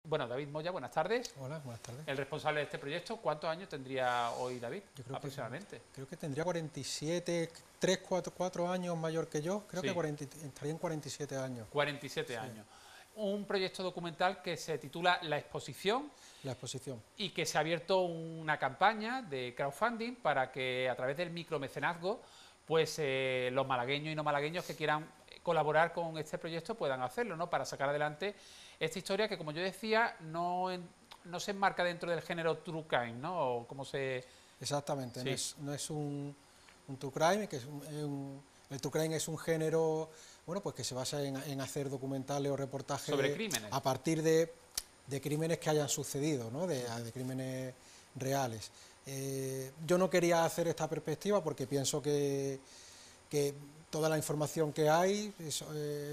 Bueno, David Moya, buenas tardes. Hola, buenas tardes. El responsable de este proyecto. ¿Cuántos años tendría hoy David? Yo creo Aproximadamente. creo que tendría 47, 3, 4 años mayor que yo. Creo que Sí, estaría en 47 años. 47 Sí, años. Un proyecto documental que se titula La Exposición la exposición. y que se ha abierto una campaña de crowdfunding para que a través del micromecenazgo, pues los malagueños y no malagueños que quieran colaborar con este proyecto puedan hacerlo, ¿no? Para sacar adelante esta historia que, como yo decía, no se enmarca dentro del género true crime, ¿no? O como se... Exactamente, Sí, no es un true crime, el true crime es un género, bueno, pues que se basa en hacer documentales o sobre reportajes crímenes. a partir de crímenes que hayan sucedido, ¿no? De crímenes reales. Yo no quería hacer esta perspectiva porque pienso que toda la información que hay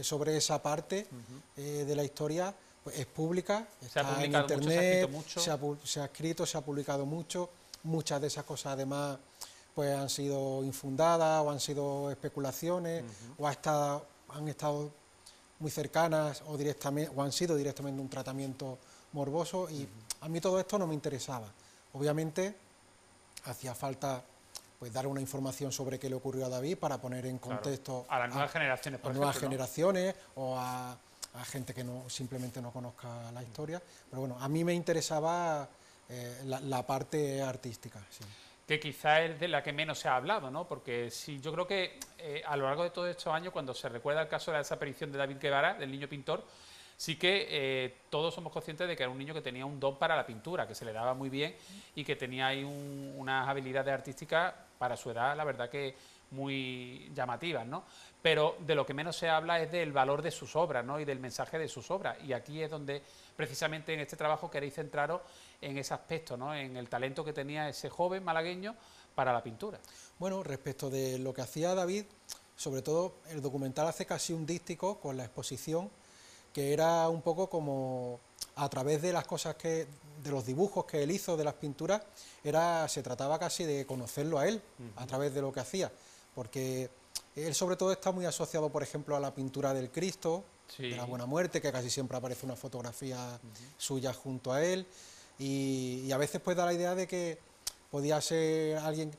sobre esa parte de la historia pues, es pública, Se ha está en publicado mucho, se ha escrito internet, mucho. se ha escrito, se ha publicado mucho, muchas de esas cosas además pues han sido infundadas o han sido especulaciones o han estado muy cercanas o directamente o han sido directamente un tratamiento morboso y a mí todo esto no me interesaba. Obviamente hacía falta pues dar una información sobre qué le ocurrió a David para poner en Claro, contexto a las nuevas generaciones, a por nuevas ejemplo, ¿no? generaciones o a gente que no simplemente no conozca la historia. Pero bueno, a mí me interesaba la parte artística. Sí. Que quizá es de la que menos se ha hablado, ¿no? Porque sí, yo creo que a lo largo de todos estos años, cuando se recuerda el caso de la desaparición de David Guevara, del niño pintor, sí que todos somos conscientes de que era un niño que tenía un don para la pintura, que se le daba muy bien y que tenía ahí unas habilidades artísticas para su edad, la verdad que muy llamativas, ¿no? Pero de lo que menos se habla es del valor de sus obras, ¿no? Y del mensaje de sus obras. Y aquí es donde, precisamente en este trabajo, queréis centraros en ese aspecto, ¿no? En el talento que tenía ese joven malagueño para la pintura. Bueno, respecto de lo que hacía David, sobre todo el documental hace casi un díptico con la exposición, que era un poco como a través de las cosas de los dibujos que él hizo, de las pinturas, se trataba casi de conocerlo a él, a través de lo que hacía, porque él sobre todo está muy asociado, por ejemplo, a la pintura del Cristo, de la Sí, Buena Muerte, que casi siempre aparece una fotografía suya junto a él, y a veces pues da la idea de que podía ser alguien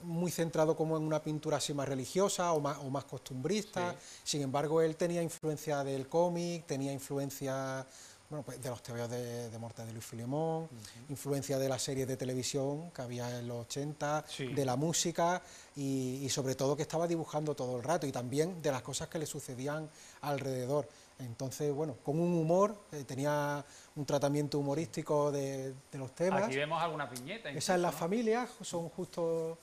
muy centrado como en una pintura así más religiosa o más costumbrista. sí. Sin embargo, él tenía influencia del cómic, tenía influencia, bueno, pues de los tebeos de Morta de Luis Filemón, influencia de las series de televisión que había en los 80, Sí. de la música y sobre todo que estaba dibujando todo el rato y también de las cosas que le sucedían alrededor. Entonces, bueno, con un humor, tenía un tratamiento humorístico de los Aquí temas. vemos algunas viñetas Esa es incluso, la ¿no? familia, son justo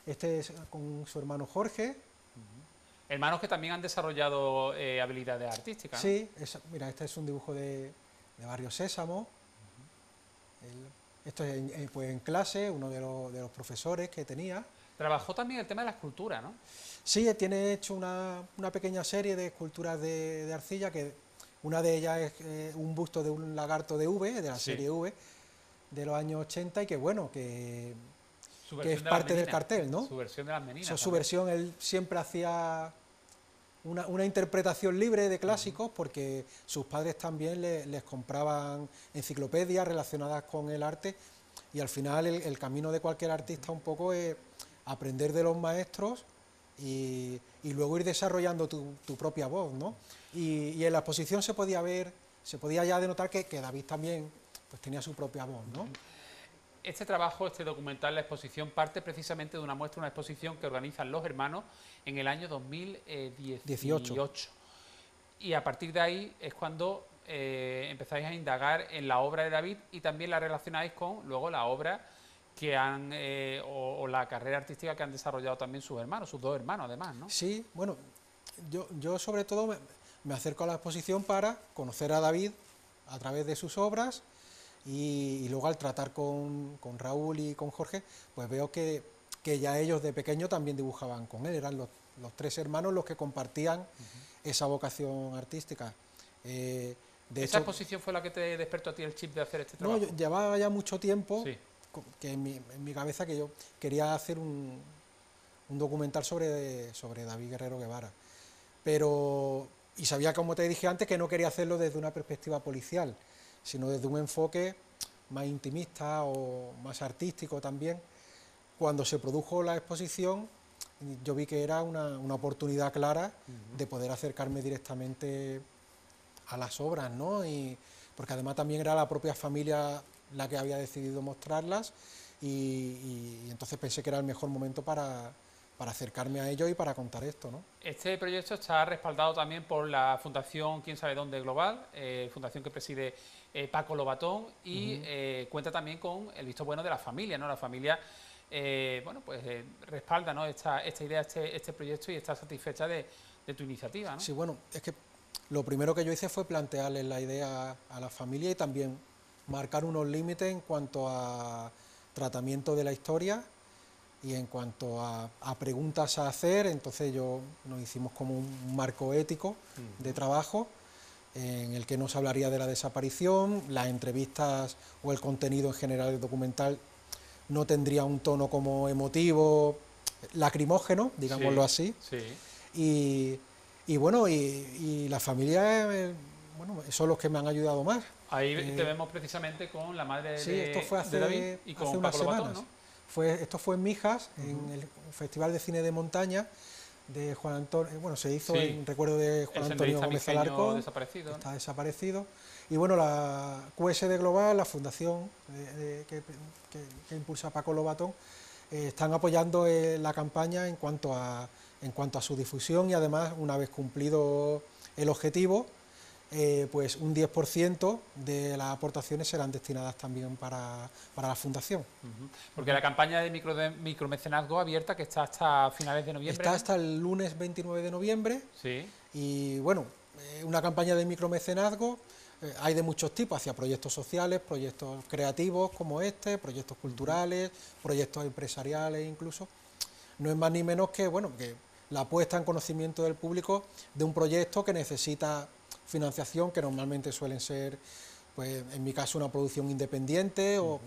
este es con su hermano Jorge. Hermanos que también han desarrollado habilidades artísticas, ¿no? Sí, mira, este es un dibujo de Barrio Sésamo. Esto es pues en clase, uno de los profesores que tenía. Trabajó también el tema de la escultura, ¿no? Sí, tiene hecho una pequeña serie de esculturas de arcilla, que una de ellas es un busto de un lagarto de V, de la Sí. serie V, de los años 80, y que bueno, Su que es versión de las parte del meninas. cartel, ¿no? Su versión de las Eso meninas es su también. versión, él siempre hacía una interpretación libre de clásicos porque sus padres también les compraban enciclopedias relacionadas con el arte y al final el camino de cualquier artista un poco es aprender de los maestros y luego ir desarrollando tu propia voz, ¿no? Y en la exposición se podía ya denotar que David también pues tenía su propia voz, ¿no? Este trabajo, este documental, la exposición, parte precisamente de una muestra, una exposición que organizan los hermanos en el año 18. 2018. Y a partir de ahí es cuando empezáis a indagar en la obra de David y también la relacionáis con luego la obra que han o la carrera artística que han desarrollado también sus hermanos, sus dos hermanos además, ¿no? Sí, bueno, yo sobre todo me acerco a la exposición para conocer a David a través de sus obras y luego al tratar con Raúl y con Jorge, pues veo que ya ellos de pequeño también dibujaban con él, eran los tres hermanos los que compartían esa vocación artística. De ¿Esa hecho, exposición fue la que te despertó a ti el chip de hacer este no, yo trabajo? llevaba ya mucho tiempo Sí, que en mi cabeza que yo quería hacer un documental sobre David Guerrero Guevara. Pero, y sabía, como te dije antes, que no quería hacerlo desde una perspectiva policial, sino desde un enfoque más intimista o más artístico también. Cuando se produjo la exposición, yo vi que era una oportunidad clara de poder acercarme directamente a las obras, ¿no? Y porque además también era la propia familia la que había decidido mostrarlas y entonces pensé que era el mejor momento para acercarme a ellos y para contar esto, ¿no? Este proyecto está respaldado también por la Fundación Quién sabe dónde Global, fundación que preside Paco Lobatón, y cuenta también con el visto bueno de la familia, ¿no? La familia bueno, pues respalda, ¿no? esta idea, este proyecto, y está satisfecha de tu iniciativa, ¿no? Sí, bueno, es que lo primero que yo hice fue plantearles la idea a la familia y también marcar unos límites en cuanto a tratamiento de la historia y en cuanto a preguntas a hacer. Entonces nos hicimos como un marco ético de trabajo en el que no se hablaría de la desaparición, las entrevistas o el contenido en general del documental no tendría un tono como emotivo, lacrimógeno, digámoslo así. Sí. Y bueno, y la familia, bueno, son los que me han ayudado más. Ahí te vemos precisamente con la madre sí, de, esto fue de David y con hace unas Paco Lobatón, semanas. ¿no? Esto fue en Mijas, en el Festival de Cine de Montaña de Juan Antonio, bueno, se hizo en recuerdo de Juan Antonio Gómez Alarcón, desaparecido, que está desaparecido. Y bueno, la QSD Global, la fundación que impulsa Paco Lobatón, están apoyando la campaña en cuanto a su difusión, y además, una vez cumplido el objetivo, pues un 10% de las aportaciones serán destinadas también para la fundación. Porque la campaña de micromecenazgo abierta, que está hasta finales de noviembre. Está hasta el lunes 29 de noviembre. Sí. Y bueno, una campaña de micromecenazgo hay de muchos tipos, hacia proyectos sociales, proyectos creativos como este, proyectos culturales, proyectos empresariales incluso. No es más ni menos que, bueno, que la puesta en conocimiento del público de un proyecto que necesita financiación, que normalmente suelen ser, pues en mi caso, una producción independiente, o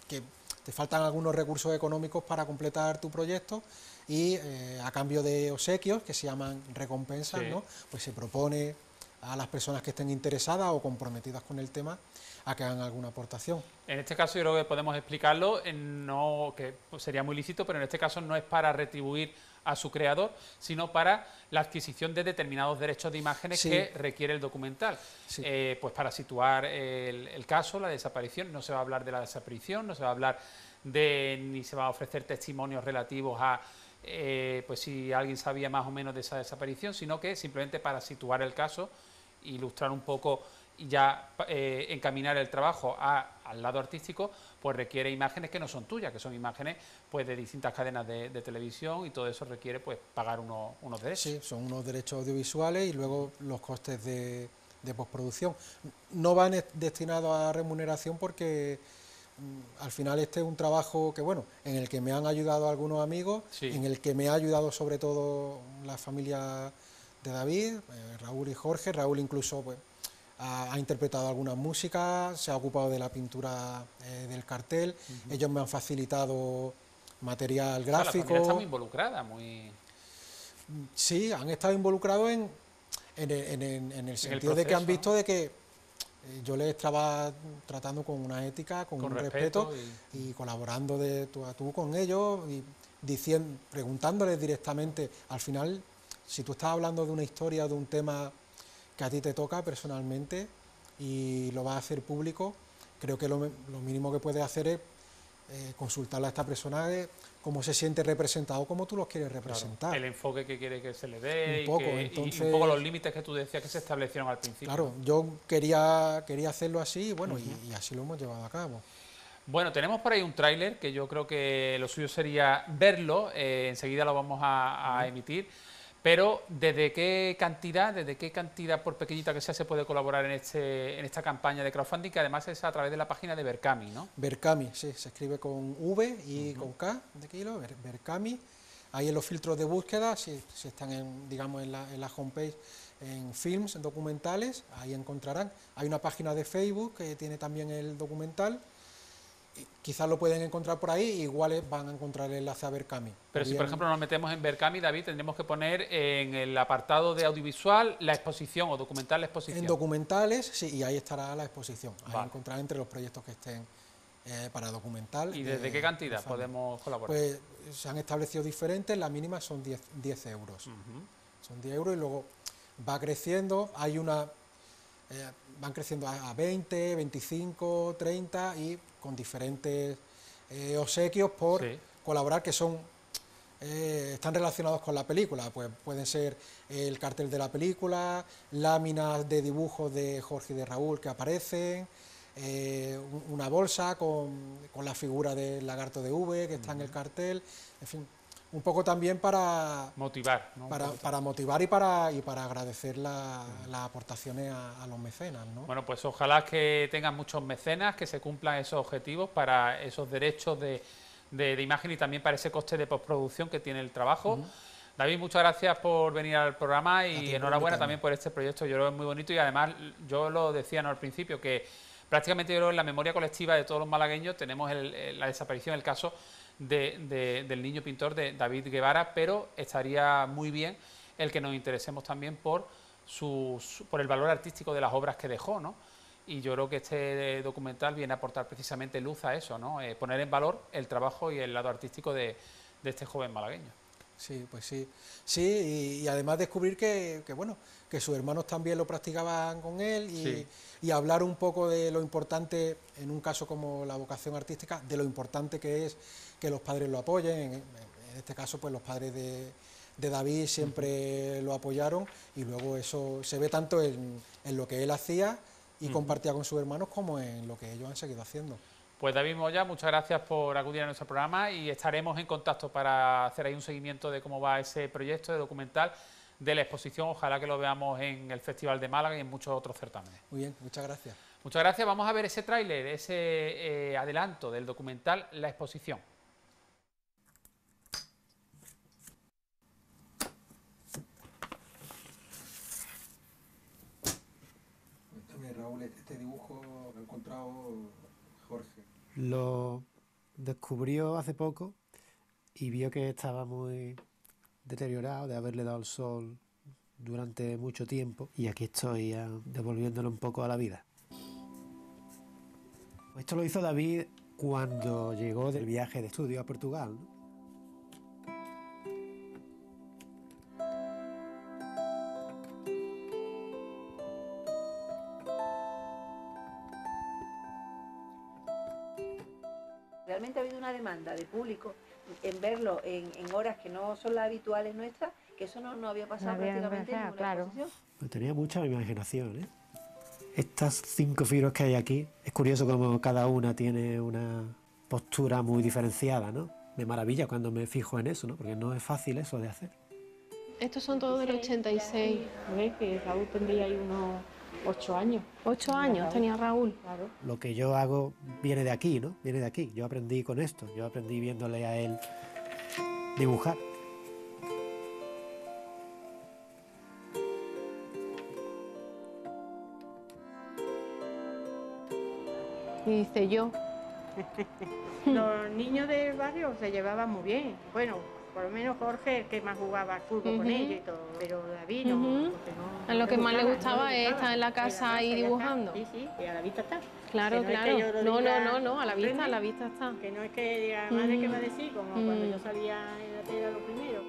que te faltan algunos recursos económicos para completar tu proyecto, y a cambio de obsequios, que se llaman recompensas, ¿no? Pues se propone a las personas que estén interesadas o comprometidas con el tema a que hagan alguna aportación. En este caso yo creo que podemos explicarlo, no, que sería muy lícito, pero en este caso no es para retribuir a su creador, sino para la adquisición de determinados derechos de imágenes que requiere el documental. Pues para situar el caso, la desaparición. No se va a hablar de la desaparición, no se va a hablar ni se va a ofrecer testimonios relativos a pues si alguien sabía más o menos de esa desaparición, sino que simplemente para situar el caso, ilustrar un poco y ya encaminar el trabajo al lado artístico, pues requiere imágenes que no son tuyas, que son imágenes pues de distintas cadenas de televisión, y todo eso requiere pues pagar unos derechos. Sí, son unos derechos audiovisuales y luego los costes de postproducción. No van destinados a remuneración porque al final este es un trabajo que, bueno, en el que me han ayudado algunos amigos, en el que me ha ayudado sobre todo la familia de David, Raúl y Jorge. Raúl incluso pues ha interpretado algunas músicas, se ha ocupado de la pintura del cartel, ellos me han facilitado material gráfico. La familia está muy involucrada, muy... Sí, han estado involucrados en el sentido de que han visto de que yo les estaba tratando con una ética, con un respeto y colaborando de tú a tú con ellos, y preguntándoles directamente. Al final, si tú estás hablando de una historia, de un tema que a ti te toca personalmente y lo vas a hacer público, creo que lo mínimo que puedes hacer es consultarle a esta persona cómo se siente representado, cómo tú los quieres representar. Claro, el enfoque que quiere que se le dé, un poco, y un poco los límites que tú decías que se establecieron al principio. Claro, yo quería hacerlo así, bueno, y así lo hemos llevado a cabo. Bueno, tenemos por ahí un tráiler que yo creo que lo suyo sería verlo, enseguida lo vamos a emitir. Pero ¿desde qué cantidad, por pequeñita que sea, se puede colaborar en esta campaña de crowdfunding, que además es a través de la página de Berkami, ¿no? Berkami, sí, se escribe con V y con K de kilo, Berkami. Ahí en los filtros de búsqueda, si están digamos en la homepage, en films, en documentales, ahí encontrarán. Hay una página de Facebook que tiene también el documental. quizás lo pueden encontrar por ahí, igual van a encontrar el enlace a Berkami. Pero si, por ejemplo, nos metemos en Berkami, David, tendremos que poner en el apartado de audiovisual la exposición o documental la exposición. En documentales, sí, y ahí estará la exposición. Ahí Vale. encontrar entre los proyectos que estén para documental. ¿Y desde qué cantidad podemos colaborar? Pues se han establecido diferentes, la mínima son 10 euros. Son 10 euros y luego va creciendo, hay una... van creciendo a 20, 25, 30 y con diferentes obsequios por colaborar que son están relacionados con la película, pues pueden ser el cartel de la película, láminas de dibujos de Jorge y de Raúl que aparecen, una bolsa con la figura del lagarto de V que está en el cartel, en fin, un poco también para motivar, ¿no? Para motivar y para agradecer las aportaciones a los mecenas, ¿no? Bueno, pues ojalá que tengan muchos mecenas, que se cumplan esos objetivos para esos derechos de imagen y también para ese coste de postproducción que tiene el trabajo. David, muchas gracias por venir al programa y enhorabuena también por este proyecto. Yo creo que es muy bonito y además yo lo decía al principio que prácticamente yo creo en la memoria colectiva de todos los malagueños tenemos la desaparición, el caso del niño pintor de David Guevara, pero estaría muy bien el que nos interesemos también por el valor artístico de las obras que dejó, ¿no? Y yo creo que este documental viene a aportar precisamente luz a eso, ¿no? Poner en valor el trabajo y el lado artístico de este joven malagueño. Sí, pues sí. Sí, y además descubrir que bueno, que sus hermanos también lo practicaban con él y hablar un poco de lo importante, en un caso como la vocación artística, de lo importante que es que los padres lo apoyen. En este caso, pues los padres de David siempre lo apoyaron y luego eso se ve tanto en lo que él hacía y compartía con sus hermanos como en lo que ellos han seguido haciendo. Pues David Moya, muchas gracias por acudir a nuestro programa y estaremos en contacto para hacer ahí un seguimiento de cómo va ese proyecto de documental de la exposición. Ojalá que lo veamos en el Festival de Málaga y en muchos otros certámenes. Muy bien, muchas gracias. Muchas gracias. Vamos a ver ese tráiler, ese adelanto del documental La Exposición. Raúl, este dibujo lo ha encontrado Jorge. Lo descubrió hace poco y vio que estaba muy deteriorado de haberle dado el sol durante mucho tiempo y aquí estoy devolviéndolo un poco a la vida. Esto lo hizo David cuando llegó del viaje de estudio a Portugal, ¿no? Realmente ha habido una demanda de público en verlo en horas que no son las habituales nuestras, que eso no había pasado prácticamente en ninguna exposición. Pues tenía mucha imaginación, ¿eh? Estas 5 figuras que hay aquí, es curioso como cada una tiene una postura muy diferenciada, ¿no? Me maravilla cuando me fijo en eso, ¿no? Porque no es fácil eso de hacer. Estos son todos del 86. ¿Ves? Que Raúl tendría ahí unos 8 años. 8 años tenía Raúl. Claro. Lo que yo hago viene de aquí, ¿no? Viene de aquí. Yo aprendí con esto. Yo aprendí viéndole a él dibujar. Y dice yo. Los niños del barrio se llevaban muy bien. Bueno, por lo menos Jorge, el que más jugaba al fútbol con ellos y todo. Pero David no. Porque no A lo que más le gustaba no es estar en la casa ahí ya está. dibujando. Sí, sí, y a la vista está. Claro, Que no es claro. que yo lo No, diga, a la vista está. Que no es que diga, madre, ¿qué va a decir? Como cuando yo salía en la tele era lo primero.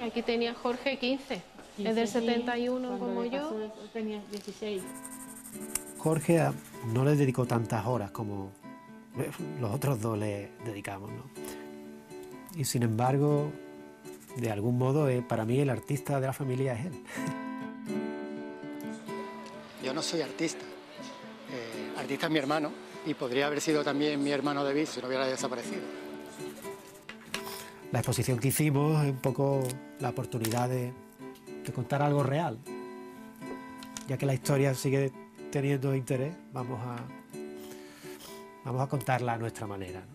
Aquí tenía Jorge 15. Es del 71 como yo. Tenía 16. Jorge no le dedicó tantas horas como los otros dos le dedicamos, ¿no? Y sin embargo, de algún modo, para mí el artista de la familia es él. Yo no soy artista. Artista es mi hermano y podría haber sido también mi hermano David si no hubiera desaparecido. La exposición que hicimos es un poco la oportunidad de contar algo real. ya que la historia sigue teniendo interés, vamos a contarla a nuestra manera, ¿no?